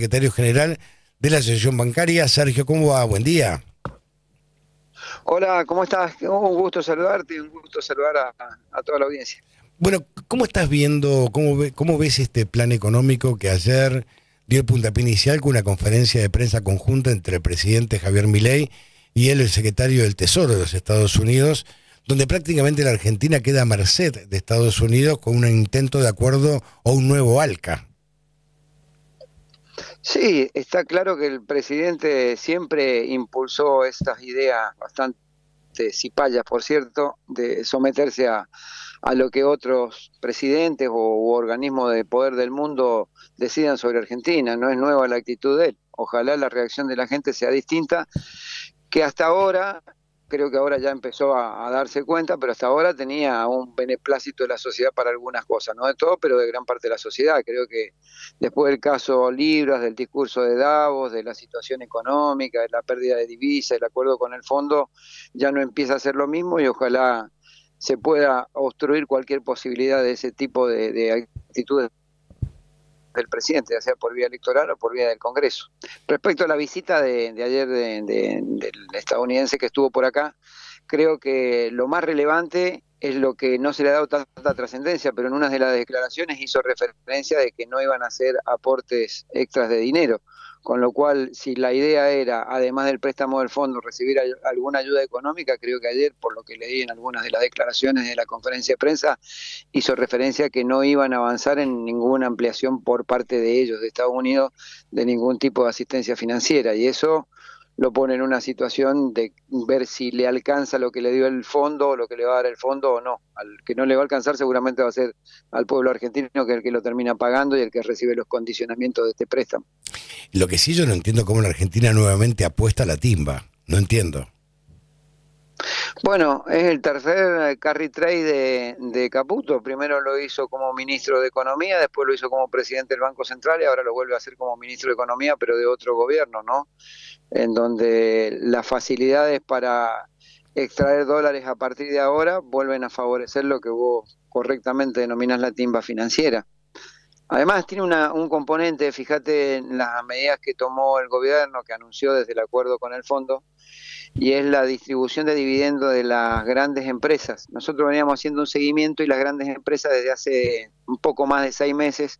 Secretario General de la Asociación Bancaria. Sergio, ¿cómo va? Buen día. Hola, ¿cómo estás? Un gusto saludarte y un gusto saludar a toda la audiencia. Bueno, ¿cómo estás viendo, cómo ves este plan económico que ayer dio el puntapié inicial con una conferencia de prensa conjunta entre el presidente Javier Milei y él, el secretario del Tesoro de los Estados Unidos, donde prácticamente la Argentina queda a merced de Estados Unidos con un intento de acuerdo o un nuevo ALCA? Sí, está claro que el presidente siempre impulsó estas ideas bastante cipayas, por cierto, de someterse a lo que otros presidentes u organismos de poder del mundo decidan sobre Argentina. No es nueva la actitud de él. Ojalá la reacción de la gente sea distinta, que hasta ahora, creo que ahora ya empezó a darse cuenta, pero hasta ahora tenía un beneplácito de la sociedad para algunas cosas, no de todo, pero de gran parte de la sociedad. Creo que después del caso Libras, del discurso de Davos, de la situación económica, de la pérdida de divisas, el acuerdo con el fondo, ya no empieza a ser lo mismo y ojalá se pueda obstruir cualquier posibilidad de ese tipo de actitudes del presidente, ya sea por vía electoral o por vía del Congreso. Respecto a la visita de ayer del estadounidense que estuvo por acá, creo que lo más relevante es lo que no se le ha dado tanta trascendencia, pero en una de las declaraciones hizo referencia de que no iban a hacer aportes extras de dinero, con lo cual si la idea era, además del préstamo del fondo, recibir alguna ayuda económica, creo que ayer, por lo que leí en algunas de las declaraciones de la conferencia de prensa, hizo referencia a que no iban a avanzar en ninguna ampliación por parte de ellos, de Estados Unidos, de ningún tipo de asistencia financiera. Y eso lo pone en una situación de ver si le alcanza lo que le dio el fondo o lo que le va a dar el fondo o no. Al que no le va a alcanzar seguramente va a ser al pueblo argentino, que es el que lo termina pagando y el que recibe los condicionamientos de este préstamo. Lo que sí yo no entiendo cómo la Argentina nuevamente apuesta a la timba. No entiendo. Bueno, es el tercer carry trade de Caputo. Primero lo hizo como ministro de Economía, después lo hizo como presidente del Banco Central y ahora lo vuelve a hacer como ministro de Economía, pero de otro gobierno, ¿no? En donde las facilidades para extraer dólares a partir de ahora vuelven a favorecer lo que vos correctamente denominas la timba financiera. Además, tiene un componente, fíjate en las medidas que tomó el gobierno, que anunció desde el acuerdo con el fondo, y es la distribución de dividendos de las grandes empresas. Nosotros veníamos haciendo un seguimiento y las grandes empresas desde hace un poco más de 6 meses,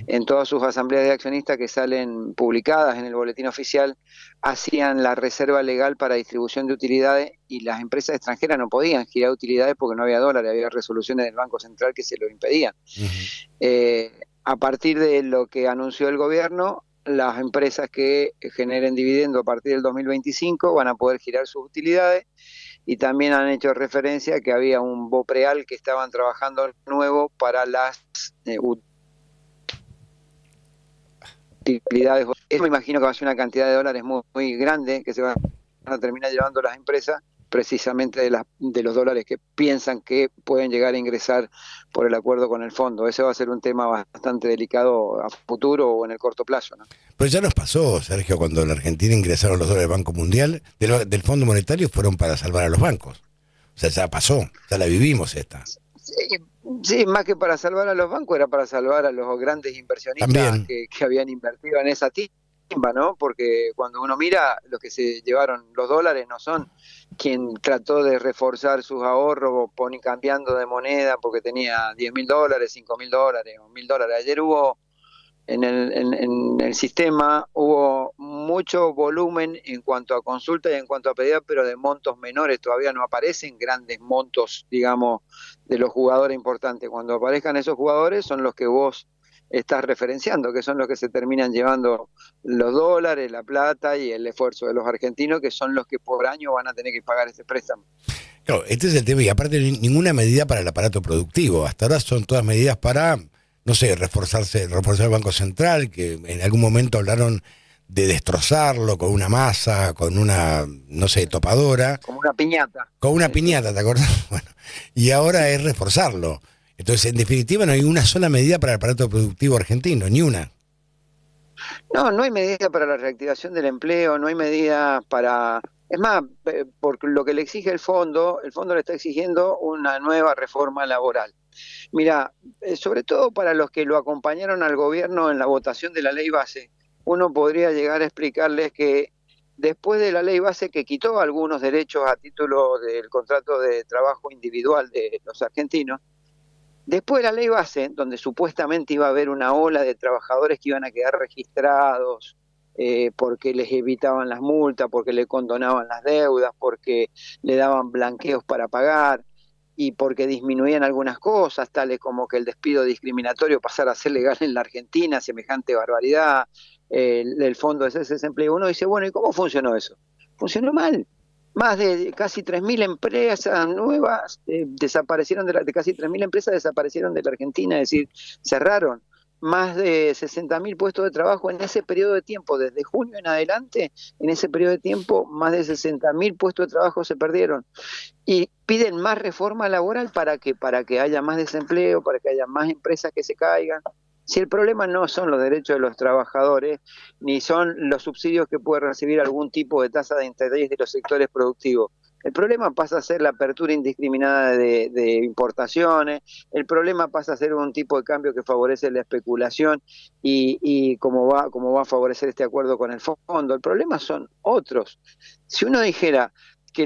en todas sus asambleas de accionistas que salen publicadas en el boletín oficial, hacían la reserva legal para distribución de utilidades y las empresas extranjeras no podían girar utilidades porque no había dólares, había resoluciones del Banco Central que se lo impedían. Ujú. Eh, a partir de lo que anunció el gobierno, las empresas que generen dividendo a partir del 2025 van a poder girar sus utilidades y también han hecho referencia a que había un BOPREAL que estaban trabajando nuevo para las utilidades. Eso me imagino que va a ser una cantidad de dólares muy grande que se van a terminar llevando las empresas precisamente de los dólares que piensan que pueden llegar a ingresar por el acuerdo con el fondo. Ese va a ser un tema bastante delicado a futuro o en el corto plazo, ¿no? Pero ya nos pasó, Sergio, cuando en la Argentina ingresaron los dólares del Banco Mundial, del Fondo Monetario fueron para salvar a los bancos. O sea, ya pasó, ya la vivimos esta. Sí, sí, más que para salvar a los bancos, era para salvar a los grandes inversionistas También. que habían invertido en esa timba, ¿no? Porque cuando uno mira, los que se llevaron los dólares no son quien trató de reforzar sus ahorros, cambiando de moneda porque tenía $10.000, $5.000 o $1.000. Ayer hubo en el sistema hubo mucho volumen en cuanto a consulta y en cuanto a pedida, pero de montos menores. Todavía no aparecen grandes montos, digamos, de los jugadores importantes. Cuando aparezcan esos jugadores son los que vos estás referenciando, que son los que se terminan llevando los dólares, la plata y el esfuerzo de los argentinos, que son los que por año van a tener que pagar este préstamo. Claro, este es el tema, y aparte ninguna medida para el aparato productivo. Hasta ahora son todas medidas para, no sé, reforzar el Banco Central, que en algún momento hablaron de destrozarlo con una masa, con una, no sé, topadora, Como una piñata. con una Sí, sí. piñata, ¿te acordás? Bueno, y ahora es reforzarlo. Entonces, en definitiva, no hay una sola medida para el aparato productivo argentino, ni una. No, no hay medida para la reactivación del empleo, no hay medida para... Es más, por lo que le exige el fondo le está exigiendo una nueva reforma laboral. Mira, sobre todo para los que lo acompañaron al gobierno en la votación de la ley base, uno podría llegar a explicarles que después de la ley base que quitó algunos derechos a título del contrato de trabajo individual de los argentinos, después de la ley base, donde supuestamente iba a haber una ola de trabajadores que iban a quedar registrados, porque les evitaban las multas, porque le condonaban las deudas, porque le daban blanqueos para pagar y porque disminuían algunas cosas, tales como que el despido discriminatorio pasara a ser legal en la Argentina, semejante barbaridad, el fondo de ese desempleo. Uno dice, bueno, ¿y cómo funcionó eso? Funcionó mal. Más de casi 3.000 empresas nuevas desaparecieron de casi 3.000 empresas desaparecieron de la Argentina, es decir, cerraron. Más de 60.000 puestos de trabajo en ese periodo de tiempo, desde junio en adelante, en ese periodo de tiempo, más de 60.000 puestos de trabajo se perdieron. Y piden más reforma laboral para que haya más desempleo, para que haya más empresas que se caigan. Si el problema no son los derechos de los trabajadores, ni son los subsidios que puede recibir algún tipo de tasa de interés de los sectores productivos. El problema pasa a ser la apertura indiscriminada de importaciones, el problema pasa a ser un tipo de cambio que favorece la especulación y cómo va a favorecer este acuerdo con el fondo. El problema son otros. Si uno dijera que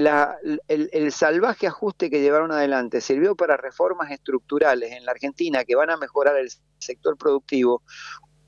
el salvaje ajuste que llevaron adelante sirvió para reformas estructurales en la Argentina que van a mejorar el sector productivo,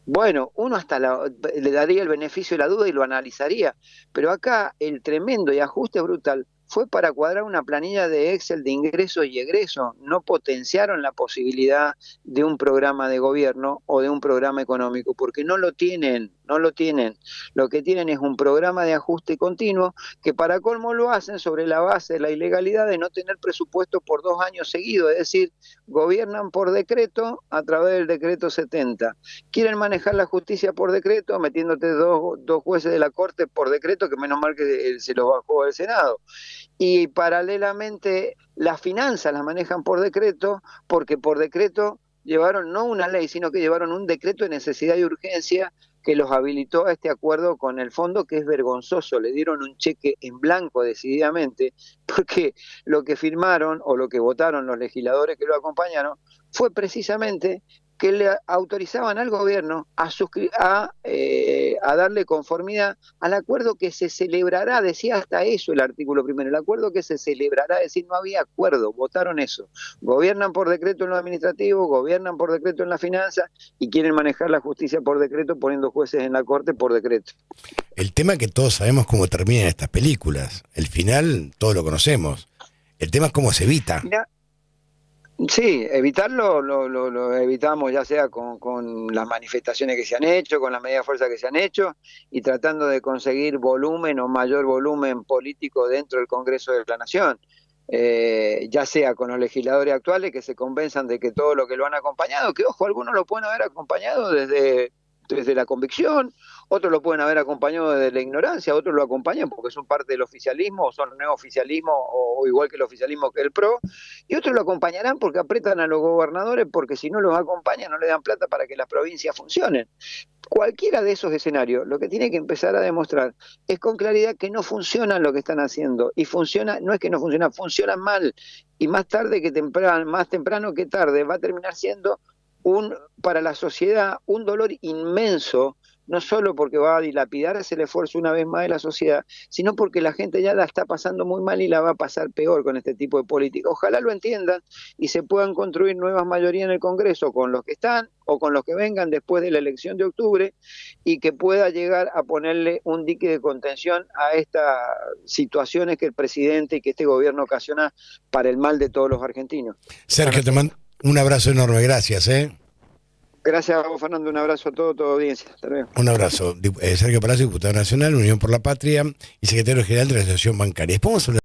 bueno, uno hasta le daría el beneficio de la duda y lo analizaría, pero acá el tremendo y ajuste brutal fue para cuadrar una planilla de Excel de ingresos y egresos, no potenciaron la posibilidad de un programa de gobierno o de un programa económico, porque no lo tienen, no lo tienen. Lo que tienen es un programa de ajuste continuo que para colmo lo hacen sobre la base de la ilegalidad de no tener presupuesto por 2 años seguidos, es decir, gobiernan por decreto a través del decreto 70. Quieren manejar la justicia por decreto, metiéndote dos jueces de la Corte por decreto, que menos mal que se lo bajó el Senado. Y paralelamente las finanzas las manejan por decreto, porque por decreto llevaron no una ley, sino que llevaron un decreto de necesidad y urgencia que los habilitó a este acuerdo con el fondo, que es vergonzoso. Le dieron un cheque en blanco decididamente, porque lo que firmaron o lo que votaron los legisladores que lo acompañaron fue precisamente que le autorizaban al gobierno a darle conformidad al acuerdo que se celebrará, decía hasta eso el artículo primero, el acuerdo que se celebrará, es decir, no había acuerdo, votaron eso. Gobiernan por decreto en lo administrativo, gobiernan por decreto en la finanza y quieren manejar la justicia por decreto poniendo jueces en la Corte por decreto. El tema es que todos sabemos cómo terminan estas películas. El final, todos lo conocemos. El tema es cómo se evita. Mirá, sí, evitarlo lo evitamos ya sea con las manifestaciones que se han hecho, con las medidas de fuerza que se han hecho y tratando de conseguir volumen o mayor volumen político dentro del Congreso de la Nación. Ya sea con los legisladores actuales que se convenzan de que todo lo que lo han acompañado, que ojo, algunos lo pueden haber acompañado desde la convicción, otros lo pueden haber acompañado desde la ignorancia, otros lo acompañan porque son parte del oficialismo o son neooficialismo o igual que el oficialismo que el PRO, y otros lo acompañarán porque apretan a los gobernadores porque si no los acompañan no le dan plata para que las provincias funcionen. Cualquiera de esos escenarios, lo que tiene que empezar a demostrar es con claridad que no funciona lo que están haciendo, y funciona, no es que no funciona, funciona mal, y más tarde que temprano, más temprano que tarde, va a terminar siendo para la sociedad un dolor inmenso, no solo porque va a dilapidarse el esfuerzo una vez más de la sociedad, sino porque la gente ya la está pasando muy mal y la va a pasar peor con este tipo de política. Ojalá lo entiendan y se puedan construir nuevas mayorías en el Congreso con los que están o con los que vengan después de la elección de octubre y que pueda llegar a ponerle un dique de contención a estas situaciones que el presidente y que este gobierno ocasiona para el mal de todos los argentinos. Sergio, te mando un abrazo enorme, gracias. Gracias a vos, Fernando, un abrazo a toda audiencia. Hasta luego. Un abrazo. Sergio Palacio, diputado nacional, Unión por la Patria y secretario general de la Asociación Bancaria. Después vamos a hablar